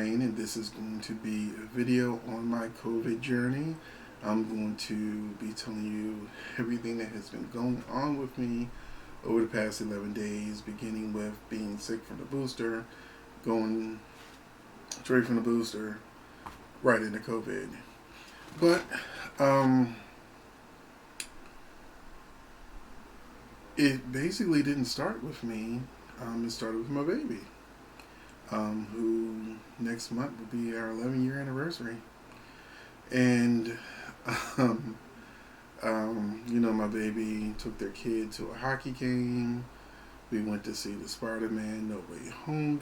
Jermaine, and this is going to be a video on my COVID journey. I'm going to be telling you everything that has been going on with me over the past 11 days, beginning with being sick from the booster, going straight from the booster right into COVID. But it basically didn't start with me. It started with my baby, who next month will be our 11-year anniversary. And, um, my baby took their kid to a hockey game. We went to see the Spider-Man No Way Home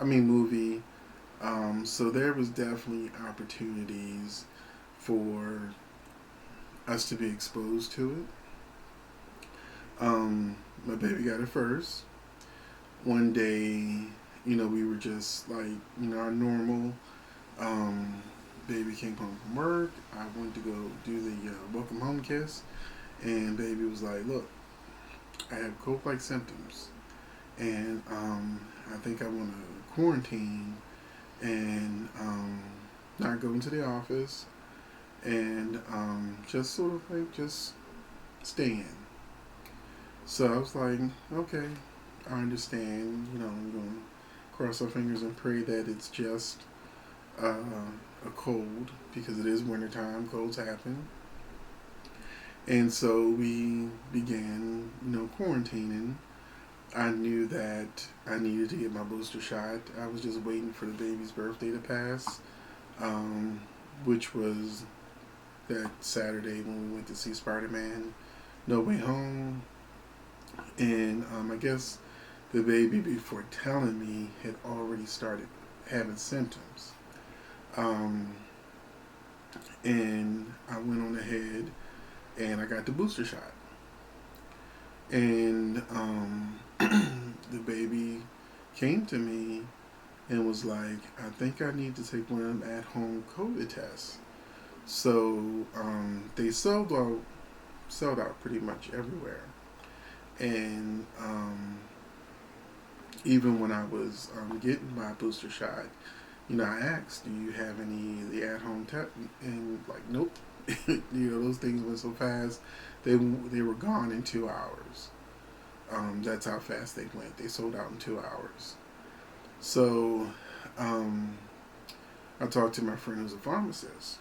movie. So there was definitely opportunities for us to be exposed to it. My baby got it first. One day, we were just like, our normal. Baby came home from work. I went to go do the welcome home kiss, and baby was like, "Look, I have cold-like symptoms, and I think I want to quarantine and not go into the office and just sort of like just stay in." So I was like, "Okay, I understand. We're going to cross our fingers and pray that it's just a cold, because it is wintertime, colds happen." And so we began, quarantining. I knew that I needed to get my booster shot. I was just waiting for the baby's birthday to pass, which was that Saturday when we went to see Spider-Man No Way Home. And I guess the baby, before telling me, had already started having symptoms. And I went on ahead and I got the booster shot. And the baby came to me and was like, "I think I need to take one of them at-home COVID tests." So they sold out pretty much everywhere. And even when I was getting my booster shot, I asked, "Do you have any of the at-home test?" And like, nope. Those things went so fast. They were gone in 2 hours. That's how fast they went. They sold out in 2 hours. So I talked to my friend who's a pharmacist,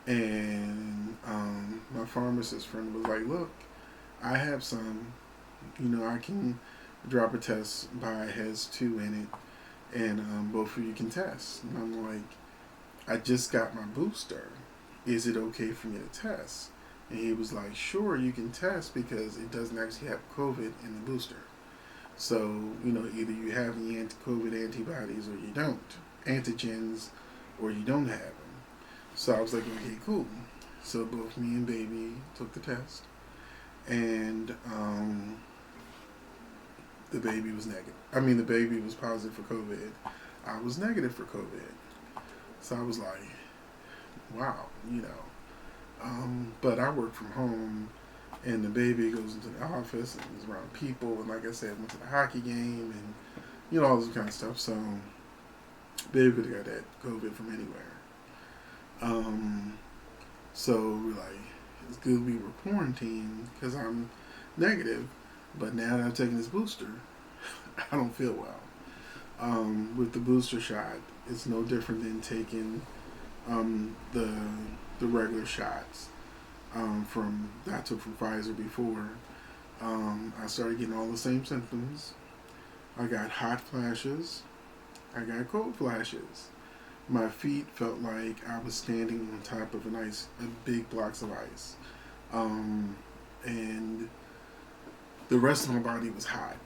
and my pharmacist friend was like, "Look, I have some. I can drop a test by has two in it, and both of you can test." And I'm like, "I just got my booster. Is it okay for me to test?" And he was like, "Sure, you can test because it doesn't actually have COVID in the booster. So, either you have the COVID antibodies or you don't. Antigens, or you don't have them." So I was like, "Okay, cool." So both me and baby took the test. And the baby was negative. The baby was positive for COVID. I was negative for COVID. So I was like, wow. But I work from home, and the baby goes into the office and is around people. And like I said, went to the hockey game and, all this kind of stuff. So baby could have got that COVID from anywhere. So we're like, it's good we were quarantined because I'm negative. But now that I'm taking this booster, I don't feel well. With the booster shot, it's no different than taking the regular shots from that I took from Pfizer before. I started getting all the same symptoms. I got hot flashes. I got cold flashes. My feet felt like I was standing on top of a big blocks of ice. And the rest of my body was hot.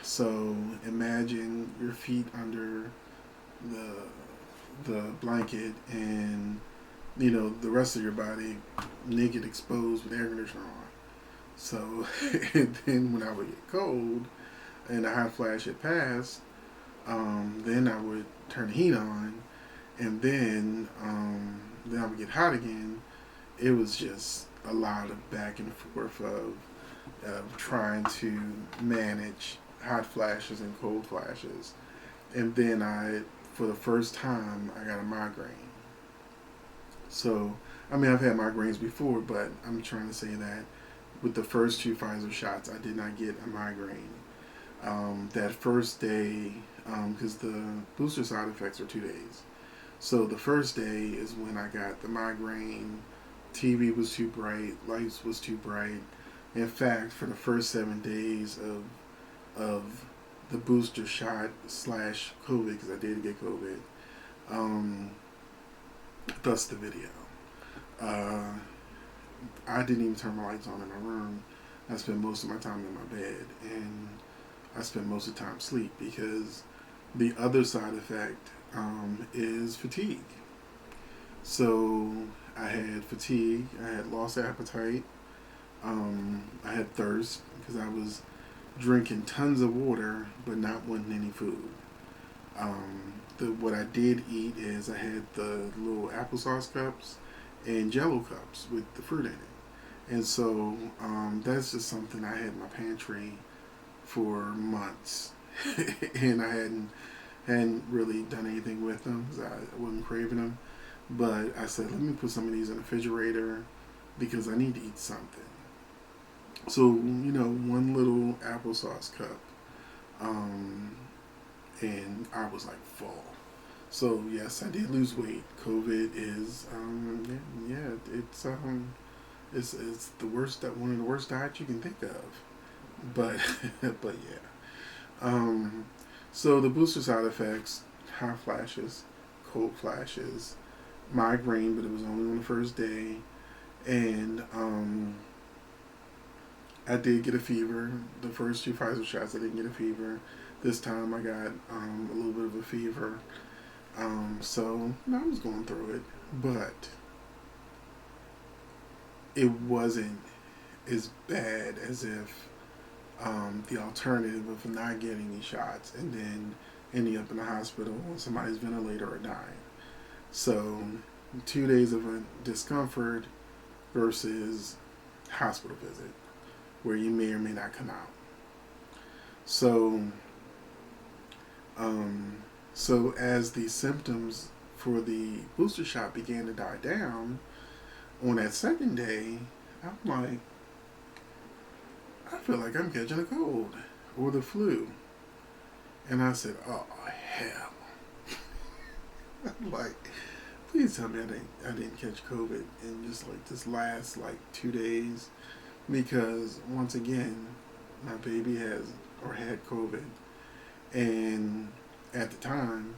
So imagine your feet under the blanket, and the rest of your body naked, exposed with air conditioner on. So and then when I would get cold and the hot flash had passed, then I would turn the heat on, and then I would get hot again. It was just a lot of back and forth of trying to manage hot flashes and cold flashes. And then I for the first time, I got a migraine. So, I mean, I've had migraines before, but I'm trying to say that with the first two Pfizer shots, I did not get a migraine. That first day, because the booster side effects are 2 days. So the first day is when I got the migraine. TV was too bright, lights was too bright. In fact, for the first 7 days of the booster shot slash COVID, because I did get COVID, um, thus the video. Uh, I didn't even turn my lights on in my room. I spent most of my time in my bed, and I spent most of the time asleep because the other side effect is fatigue. So I had fatigue, I had lost appetite, I had thirst because I was drinking tons of water but not wanting any food. What I did eat is I had the little applesauce cups and Jello cups with the fruit in it, and so that's just something I had in my pantry for months, and I hadn't really done anything with them because I wasn't craving them. But I said, let me put some of these in the refrigerator because I need to eat something. So one little applesauce cup, um, and I was like full. So yes, I did lose weight. COVID is, it's the worst, one of the worst diets you can think of. But but yeah. So the booster side effects: hot flashes, cold flashes, migraine, but it was only on the first day, and I did get a fever. The first two Pfizer shots, I didn't get a fever. This time, I got a little bit of a fever. So I was going through it, but it wasn't as bad as if the alternative of not getting these shots and then ending up in the hospital on somebody's ventilator or dying. So 2 days of a discomfort versus hospital visit where you may or may not come out. So, so as the symptoms for the booster shot began to die down, on that second day, I'm like, I feel like I'm catching a cold or the flu. And I said, oh, hell. I'm like, please tell me I didn't catch COVID in just like this last like 2 days. Because once again, my baby had COVID. And at the time,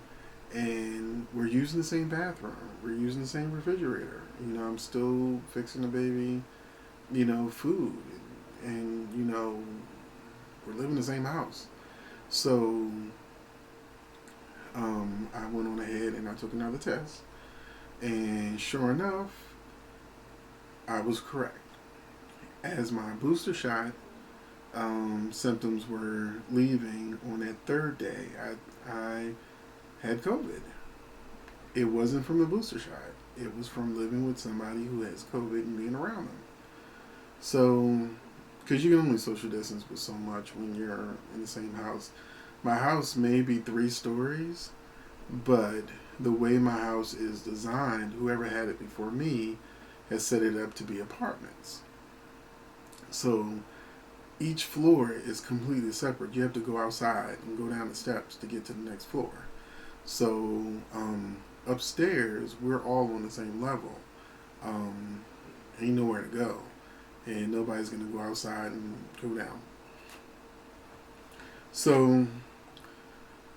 and we're using the same bathroom. We're using the same refrigerator. I'm still fixing the baby, food. And, we're living in the same house. So I went on ahead and I took another test. And sure enough, I was correct. As my booster shot symptoms were leaving on that third day, I had COVID. It wasn't from the booster shot. It was from living with somebody who has COVID and being around them. So, because you can only social distance with so much when you're in the same house. My house may be 3 stories, but the way my house is designed, whoever had it before me has set it up to be apartments. So each floor is completely separate. You have to go outside and go down the steps to get to the next floor. So upstairs, we're all on the same level. Ain't nowhere to go. And nobody's going to go outside and go down. So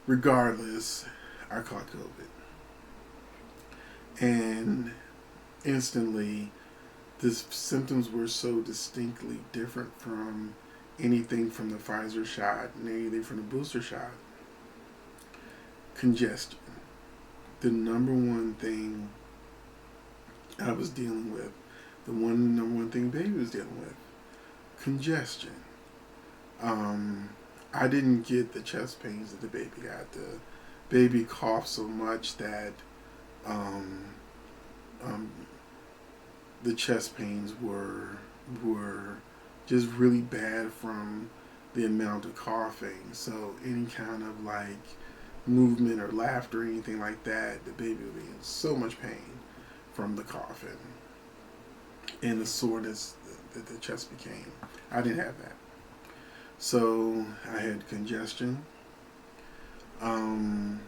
regardless, I caught COVID. And instantly, the symptoms were so distinctly different from anything from the Pfizer shot and anything from the booster shot. Congestion. The number one thing I was dealing with, the number one thing baby was dealing with. Congestion. I didn't get the chest pains that the baby got. The baby coughed so much that the chest pains were just really bad from the amount of coughing. So any kind of like movement or laughter or anything like that, the baby would be in so much pain from the coughing and the soreness that the chest became. I didn't have that. So I had congestion. Um,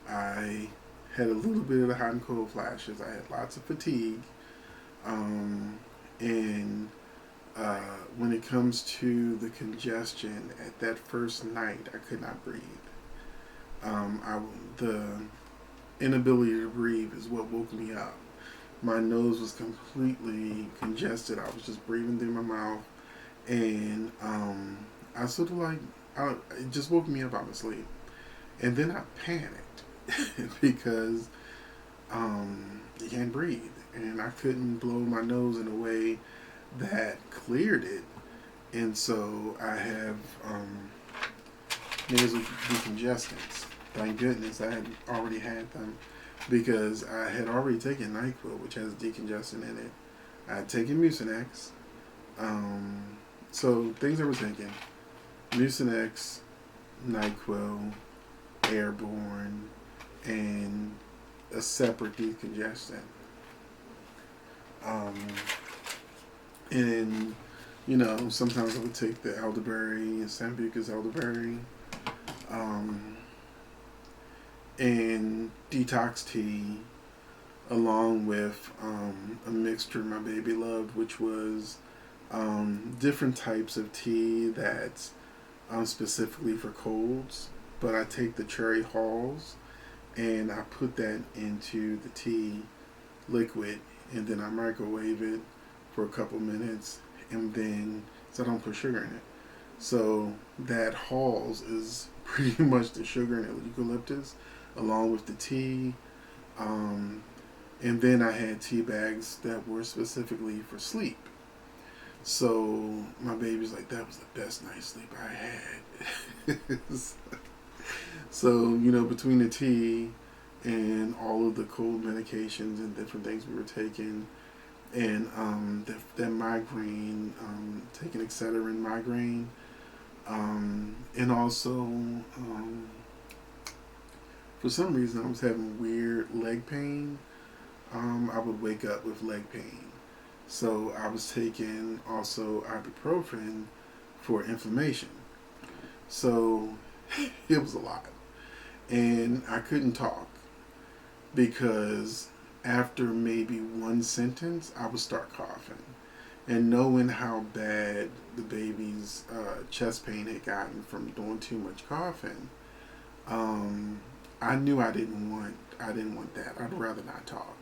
I had a little bit of the hot and cold flashes. I had lots of fatigue. Um, and when it comes to the congestion, at that first night, I could not breathe. The inability to breathe is what woke me up. My nose was completely congested. I was just breathing through my mouth, and I sort of like, it just woke me up out of sleep. And then I panicked because you can't breathe, and I couldn't blow my nose in a way that cleared it, and so I have nasal decongestants. Thank goodness I had already had them because I had already taken NyQuil, which has decongestant in it. I had taken Mucinex. So things I was taking: Mucinex, NyQuil, Airborne, and a separate decongestant. Um, and sometimes I would take the elderberry, Sambucus elderberry, and detox tea, along with a mixture my baby loved, which was different types of tea that's specifically for colds. But I take the cherry halls and I put that into the tea liquid, and then I microwave it for a couple minutes, and then so I don't put sugar in it. So that Halls is pretty much the sugar and eucalyptus, along with the tea. And then I had tea bags that were specifically for sleep. So my baby's like, that was the best night's sleep I had. So, between the tea and all of the cold medications and different things we were taking, and that migraine, taking Excedrin migraine, and also for some reason I was having weird leg pain. I would wake up with leg pain. So I was taking also ibuprofen for inflammation. So it was a lot. And I couldn't talk because after maybe one sentence, I would start coughing. And knowing how bad the baby's chest pain had gotten from doing too much coughing, I knew I didn't want that. I'd rather not talk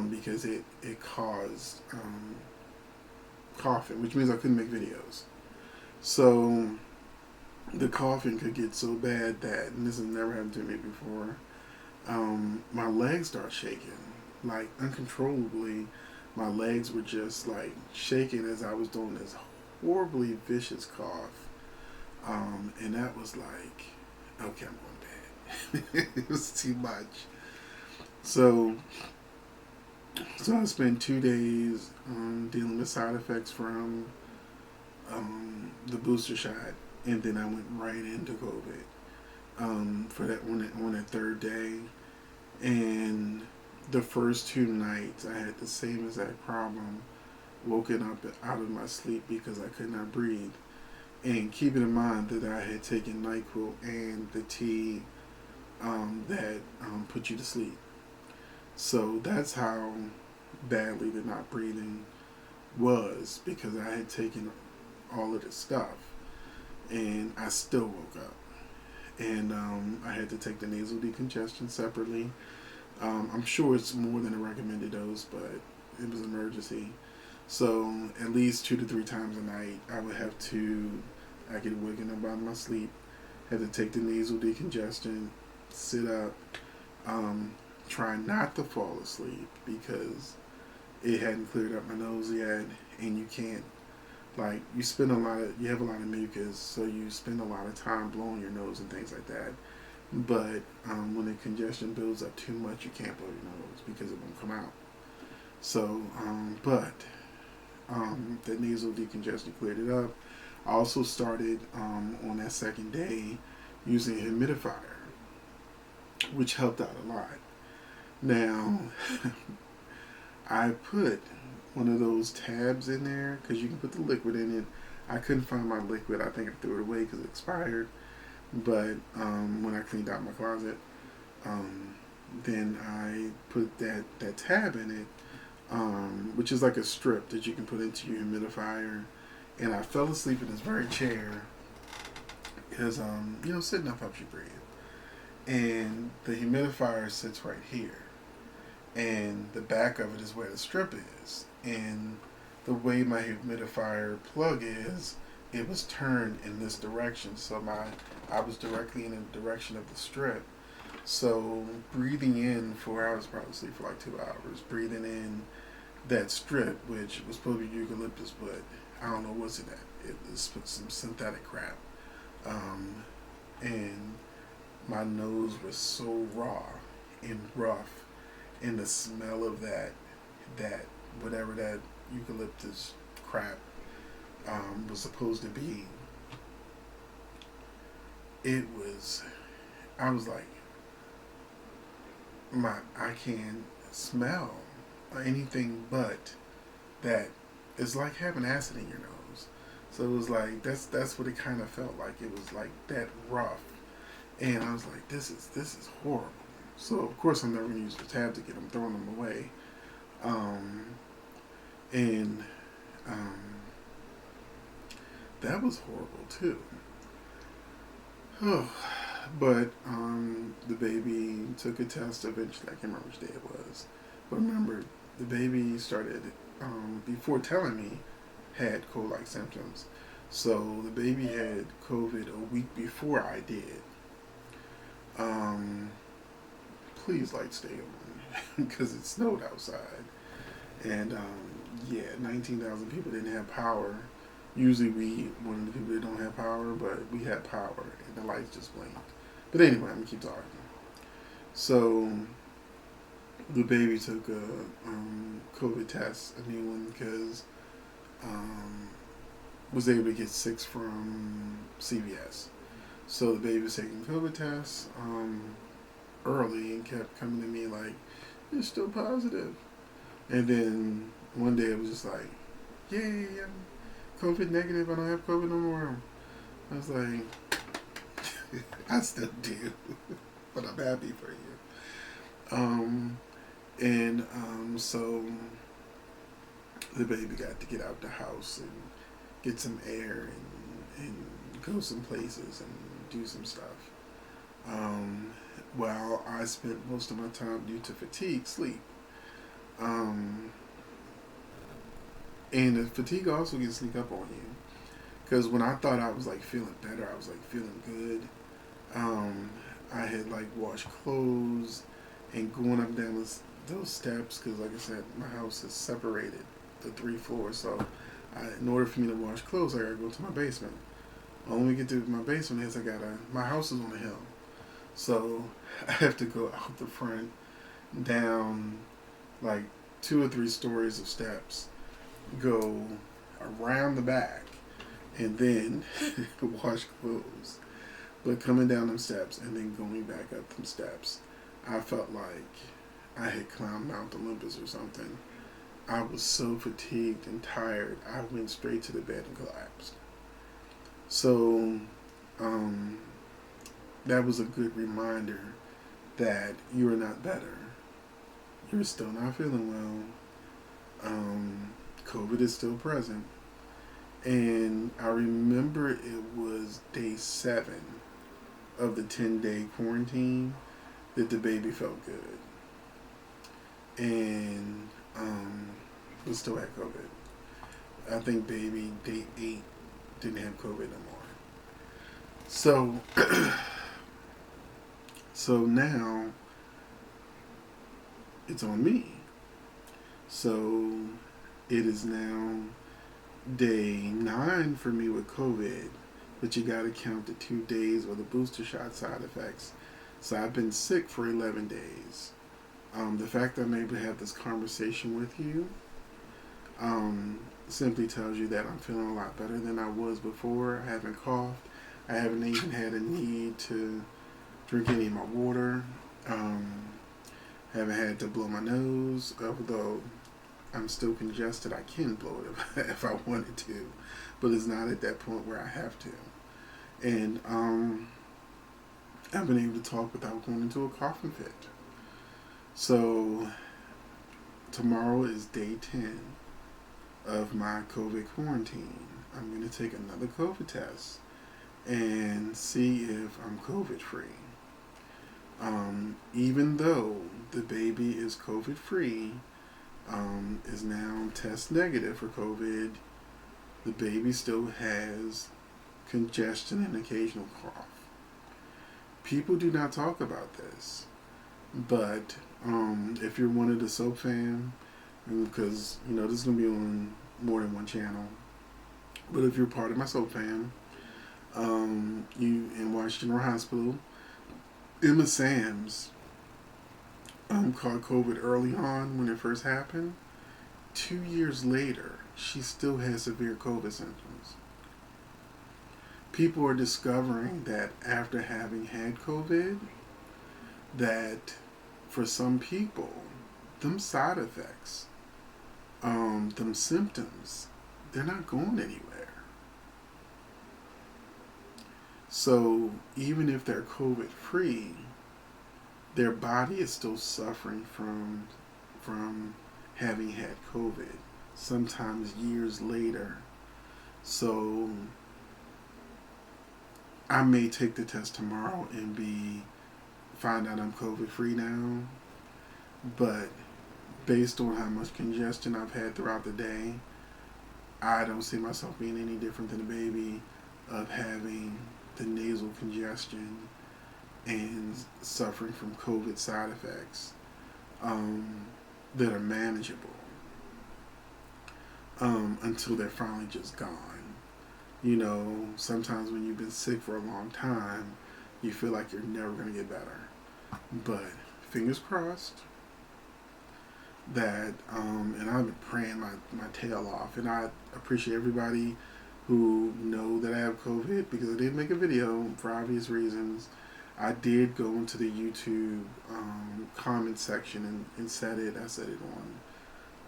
because it caused coughing, which means I couldn't make videos. So the coughing could get so bad that, and this has never happened to me before, my legs start shaking, like uncontrollably. My legs were just like shaking as I was doing this horribly vicious cough. And that was like, okay, I'm going bad. It was too much. So I spent 2 days dealing with side effects from the booster shot, and then I went right into COVID for that on that third day. And the first 2 nights, I had the same exact problem, woken up out of my sleep because I could not breathe. And keeping in mind that I had taken NyQuil and the tea that put you to sleep. So that's how badly the not breathing was, because I had taken all of this stuff and I still woke up. And I had to take the nasal decongestion separately. I'm sure it's more than a recommended dose, but it was an emergency. So at least 2 to 3 times a night, I get waken up out of my sleep, had to take the nasal decongestant, sit up, try not to fall asleep because it hadn't cleared up my nose yet, and you can't, like, you have a lot of mucus, so you spend a lot of time blowing your nose and things like that. But when the congestion builds up too much, you can't blow your nose because it won't come out. So, the nasal decongestion cleared it up. I also started on that second day using a humidifier. which helped out a lot. Now, I put one of those tabs in there because you can put the liquid in it. I couldn't find my liquid. I think I threw it away because it expired. But when I cleaned out my closet, um, then I put that tab in it, which is like a strip that you can put into your humidifier. And I fell asleep in this very chair because, sitting up helps you breathe. And the humidifier sits right here. And the back of it is where the strip is. And the way my humidifier plug is, it was turned in this direction. So I was directly in the direction of the strip. So breathing in 4 hours, probably sleep for like 2 hours, breathing in that strip, which was supposed to be eucalyptus, but I don't know what's in that. It was some synthetic crap. And my nose was so raw and rough, and the smell of that whatever that eucalyptus crap was supposed to be, it was. I was like, I can't smell anything but that. It's like having acid in your nose. So it was like that's what it kind of felt like. It was like that rough, and I was like, this is horrible. So of course I'm never gonna use the tabs again. I'm throwing them away. Um, and um, that was horrible too. Oh, but the baby took a test eventually. I can't remember which day it was, but remember the baby started before telling me had cold-like symptoms. So the baby had COVID a week before I did. Um, Please light stay on because it snowed outside, and 19,000 people didn't have power. Usually we one of the people that don't have power, but we had power and the lights just blinked. But anyway, I'm gonna keep talking. So the baby took a COVID test, a new one, because was able to get 6 from CVS. So the baby was taking COVID tests early and kept coming to me like, "You're still positive." And then one day it was just like, "Yay, I'm COVID negative. I don't have COVID no more." I was like, "I still do, but I'm happy for you." So the baby got to get out the house and get some air and go some places and do some stuff. While I spent most of my time due to fatigue, sleep. And the fatigue also can sneak up on you. Because when I thought I was like feeling better, I was like feeling good. I had like washed clothes and going up and down those steps, because like I said, my house is separated, the 3 floors. So in order for me to wash clothes, I gotta go to my basement. Only we get to my basement is my house is on a hill. So I have to go out the front, down like 2 or 3 stories of steps, go around the back, and then wash clothes. But coming down them steps and then going back up them steps, I felt like I had climbed Mount Olympus or something. I was so fatigued and tired, I went straight to the bed and collapsed. So, that was a good reminder that you are not better. You're still not feeling well. COVID is still present. And I remember it was day 7 of the 10-day quarantine that the baby felt good. And but still had COVID. I think baby day 8 didn't have COVID no more. So so now it's on me. So it is now day 9 for me with COVID, but you got to count the 2 days of the booster shot side effects. So I've been sick for 11 days. The fact that I'm able to have this conversation with you simply tells you that I'm feeling a lot better than I was before. I haven't coughed. I haven't even had a need to drink any of my water. Um, haven't had to blow my nose, although I'm still congested. I can blow it if I wanted to, but it's not at that point where I have to. And I've been able to talk without going into a coughing fit. So tomorrow is day 10 of my COVID quarantine. I'm going to take another COVID test and see if I'm COVID free. Even though the baby is COVID free, is now test negative for COVID, the baby still has congestion and occasional cough. People do not talk about this, but if you're one of the soap fam, because this is gonna be on more than one channel, but if you're part of my soap fam, you in Washington Hospital, Emma Sams caught COVID early on when it first happened. 2 years later, she still has severe COVID symptoms. People are discovering that after having had COVID, that for some people, them side effects, them symptoms, they're not going anywhere. So even if they're COVID free, their body is still suffering from having had COVID, sometimes years later. So I may take the test tomorrow and find out I'm COVID free now, but based on how much congestion I've had throughout the day, I don't see myself being any different than a baby of having the nasal congestion and suffering from COVID side effects that are manageable until they're finally just gone. Sometimes when you've been sick for a long time, you feel like you're never going to get better. But fingers crossed that, and I've been praying my tail off, and I appreciate everybody who know that I have COVID, because I did make a video for obvious reasons. I did go into the YouTube comment section and said it. I said it on,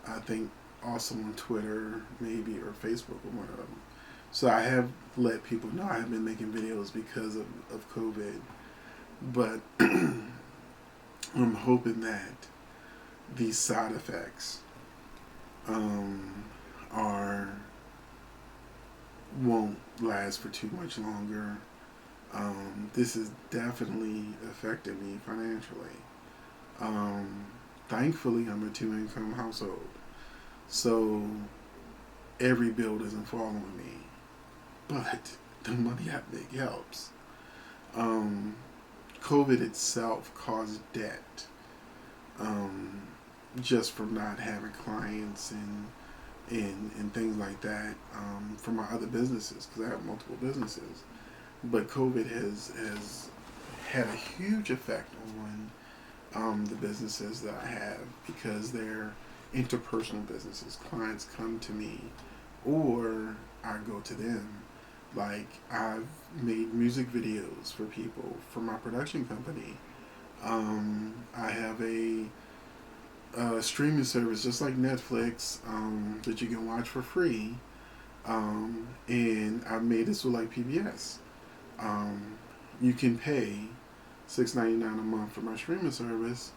I think, also on Twitter, maybe, or Facebook, or one of them. So I have let people know I have been making videos because of COVID. But I'm hoping that these side effects won't last for too much longer. This has definitely affected me financially. Thankfully, I'm a two-income household, so every bill doesn't fall on me, but the money I make helps. COVID itself caused debt, just from not having clients and things like that, for my other businesses, because I have multiple businesses. But COVID has had a huge effect on the businesses that I have, because they're interpersonal businesses. Clients come to me, or I go to them. Like, I've made music videos for people for my production company. I have a streaming service just like Netflix, that you can watch for free. And I made this with like PBS. You can pay $6.99 a month for my streaming service,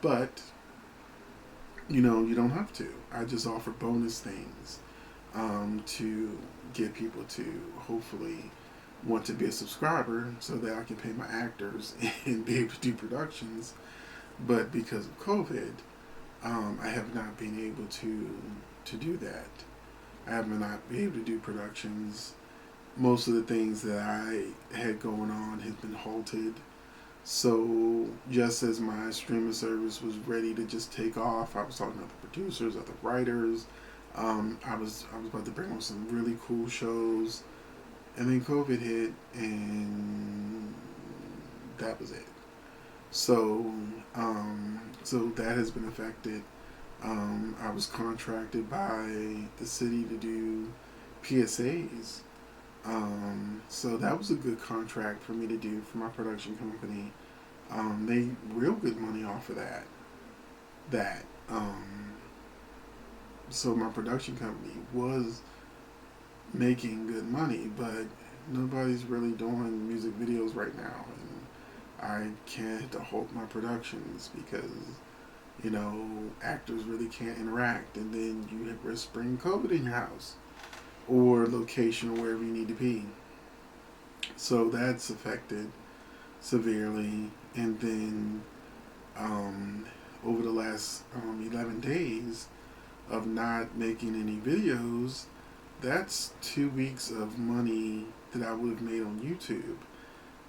but you don't have to. I just offer bonus things to get people to hopefully want to be a subscriber, so that I can pay my actors and be able to do productions. But because of COVID, I have not been able to do that. I have not been able to do productions. Most of the things that I had going on have been halted. So just as my streaming service was ready to just take off, I was talking to other producers, other writers. I was about to bring on some really cool shows, and then COVID hit, and that was it. So so that has been affected. I was contracted by the city to do PSAs. So that was a good contract for me to do for my production company. They real good money off of that. That so my production company was making good money, but nobody's really doing music videos right now, and I can't halt my productions because actors really can't interact, and then you risk bringing COVID in your house or location or wherever you need to be. So that's affected severely, and then um, over the last 11 days of not making any videos, that's 2 weeks of money that I would have made on YouTube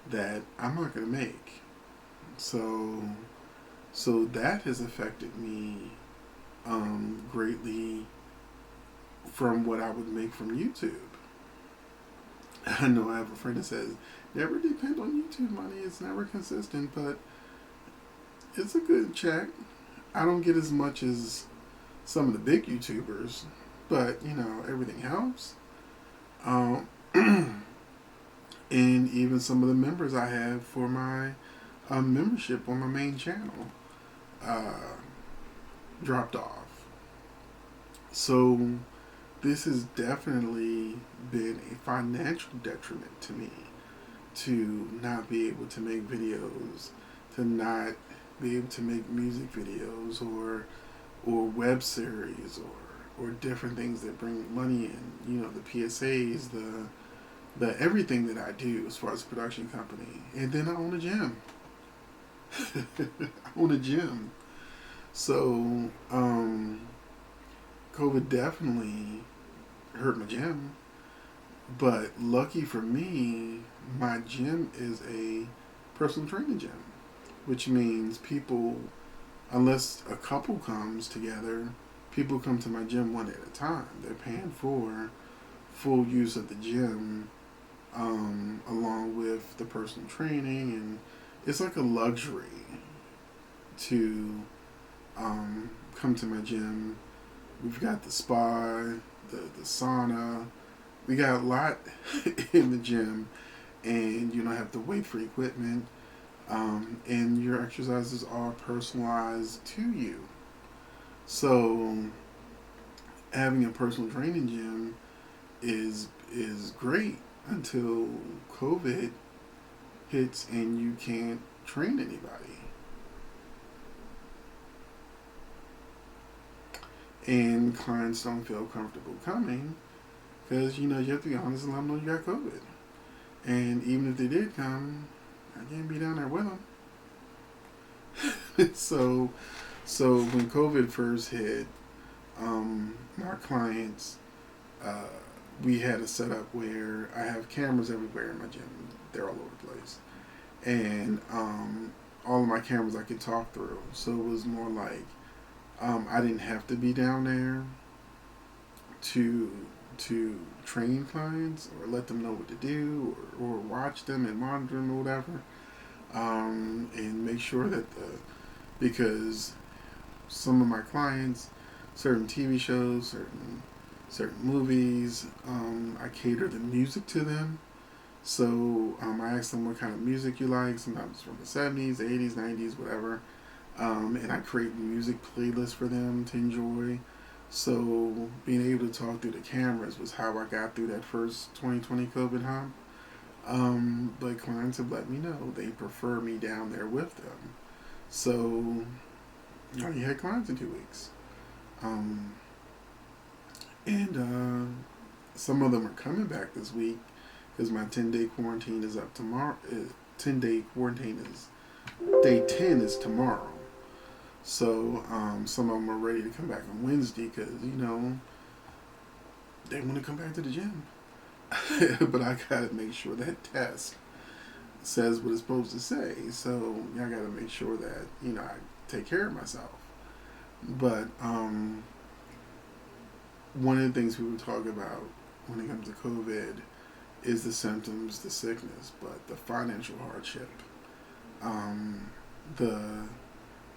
that I'm not going to make. So, so that has affected me greatly from what I would make from YouTube. I know I have a friend that says, never depend on YouTube money, it's never consistent, but it's a good check. I don't get as much as some of the big YouTubers, but everything helps. Um, and even some of the members I have for my membership on my main channel uh, dropped off. So this has definitely been a financial detriment to me to not be able to make videos, to not be able to make music videos or web series or different things that bring money in. The PSAs, the everything that I do as far as a production company, and then I own a gym. I own a gym. So COVID definitely hurt my gym. But lucky for me, my gym is a personal training gym, which means people, unless a couple comes together, people come to my gym one at a time. They're paying for full use of the gym, along with the personal training, and it's like a luxury to come to my gym. We've got the spa, the sauna. We got a lot in the gym, and you don't have to wait for equipment. And your exercises are personalized to you. So having a personal training gym is great until COVID hits and you can't train anybody. And clients don't feel comfortable coming because you have to be honest and let them know you got COVID. And even if they did come, I can't be down there with them. So when COVID first hit, our clients, uh, we had a setup where I have cameras everywhere in my gym. They're all over the place, and all of my cameras I could talk through. So it was more like I didn't have to be down there to train clients or let them know what to do or watch them and monitor them or whatever, and make sure that because some of my clients, certain TV shows, certain movies, I cater the music to them. So I ask them what kind of music you like. Sometimes from the 70s, 80s, 90s, whatever. And I create music playlists for them to enjoy. So being able to talk through the cameras was how I got through that first 2020 COVID hump. But clients have let me know they prefer me down there with them. So I already had clients in 2 weeks. Um, and some of them are coming back this week because my 10-day quarantine is up tomorrow. 10-day quarantine is day 10 is tomorrow. So some of them are ready to come back on Wednesday because they want to come back to the gym. But I gotta make sure that test says what it's supposed to say. So I gotta make sure that I take care of myself. But one of the things people talk about when it comes to COVID is the symptoms, the sickness, but the financial hardship, um, the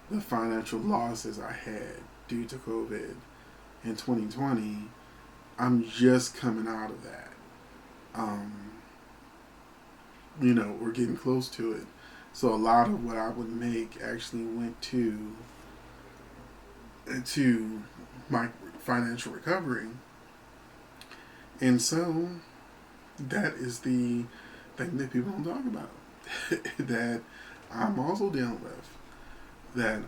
the financial losses I had due to COVID in 2020. I'm just coming out of that. Um, we're getting close to it. So a lot of what I would make actually went to my financial recovery. And so that is the thing that people don't talk about that I'm also dealing with. That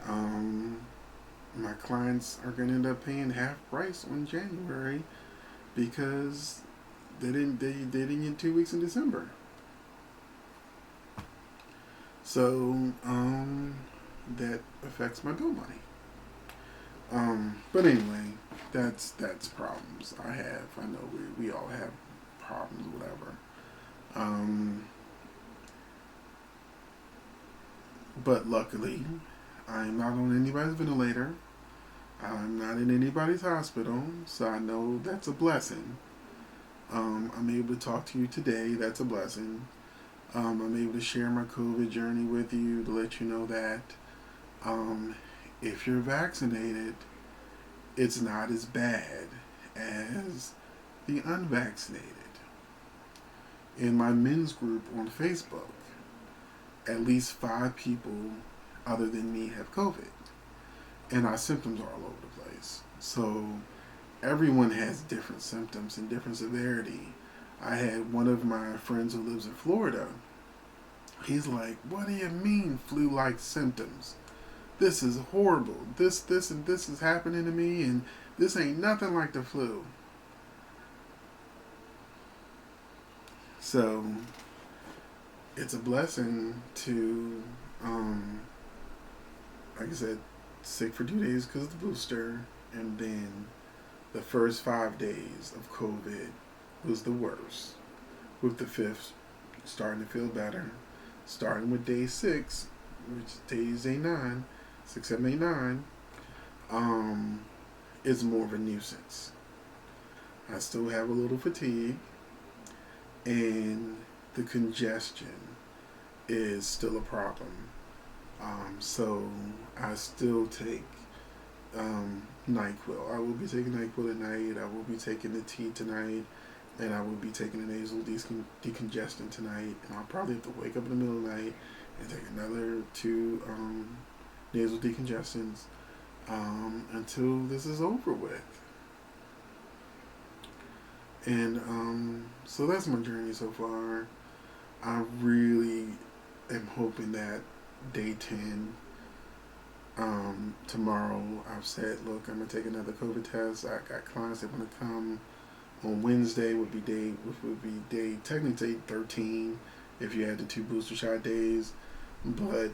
my clients are going to end up paying half price on January because they didn't get 2 weeks in December. So that affects my bill money. But anyway, that's problems I have. I know we all have problems, whatever. Um, but luckily, I'm not on anybody's ventilator. I'm not in anybody's hospital, so I know that's a blessing. I'm able to talk to you today. That's a blessing. I'm able to share my COVID journey with you to let you know that um, if you're vaccinated, it's not as bad as the unvaccinated. In my men's group on Facebook, at least 5 people other than me have COVID, and our symptoms are all over the place. So everyone has different symptoms and different severity. I had one of my friends who lives in Florida. He's like, "What do you mean flu-like symptoms? This is horrible. This, and this is happening to me, and this ain't nothing like the flu." So it's a blessing to, like I said, sick for 2 days because of the booster, and then the first 5 days of COVID was the worst. With the fifth starting to feel better, starting with day 6, which is day 9, 6, 7, 8, 9, is more of a nuisance. I still have a little fatigue, and the congestion is still a problem. So I still take NyQuil. I will be taking NyQuil at night. I will be taking the tea tonight, and I will be taking the nasal decongestant tonight. And I'll probably have to wake up in the middle of the night and take another 2 nasal decongestants until this is over with. And so that's my journey so far. I really am hoping that day 10, tomorrow, I've said, look, I'm gonna take another COVID test. I got clients that want to come on Wednesday. Would be day technically 13 if you had the 2 booster shot days, but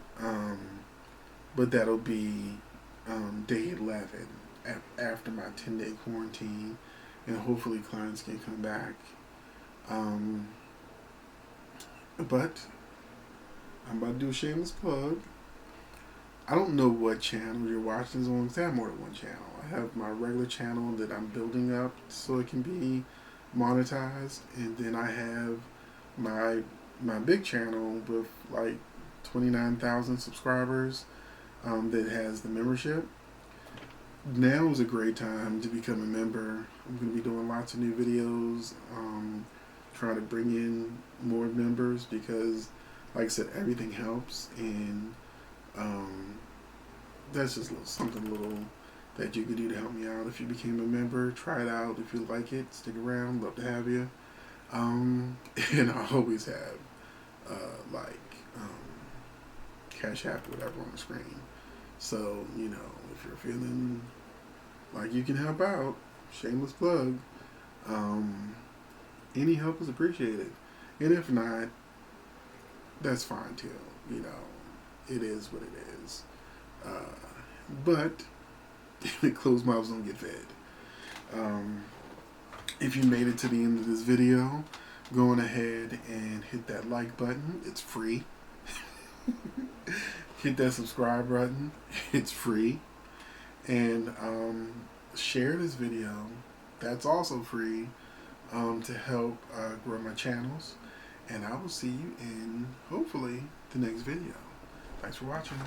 that'll be day 11 after my 10-day quarantine, and hopefully clients can come back. But I'm about to do a shameless plug. I don't know what channel you're watching this on, because I have more than one channel. I have my regular channel that I'm building up so it can be monetized, and then I have my big channel with like 29,000 subscribers that has the membership. Now is a great time to become a member. I'm going to be doing lots of new videos, trying to bring in more members because, like I said, everything helps, and that's just something little that you can do to help me out. If you became a member, try it out. If you like it, stick around. Love to have you. And I always have Cash App, whatever on the screen. So if you're feeling like you can help out, shameless plug. Any help is appreciated, and if not, that's fine too. It is what it is. But closed mouths don't get fed. If you made it to the end of this video, go on ahead and hit that like button. It's free. Hit that subscribe button. It's free. And share this video. That's also free to help grow my channels. And I will see you in, hopefully, the next video. Thanks for watching.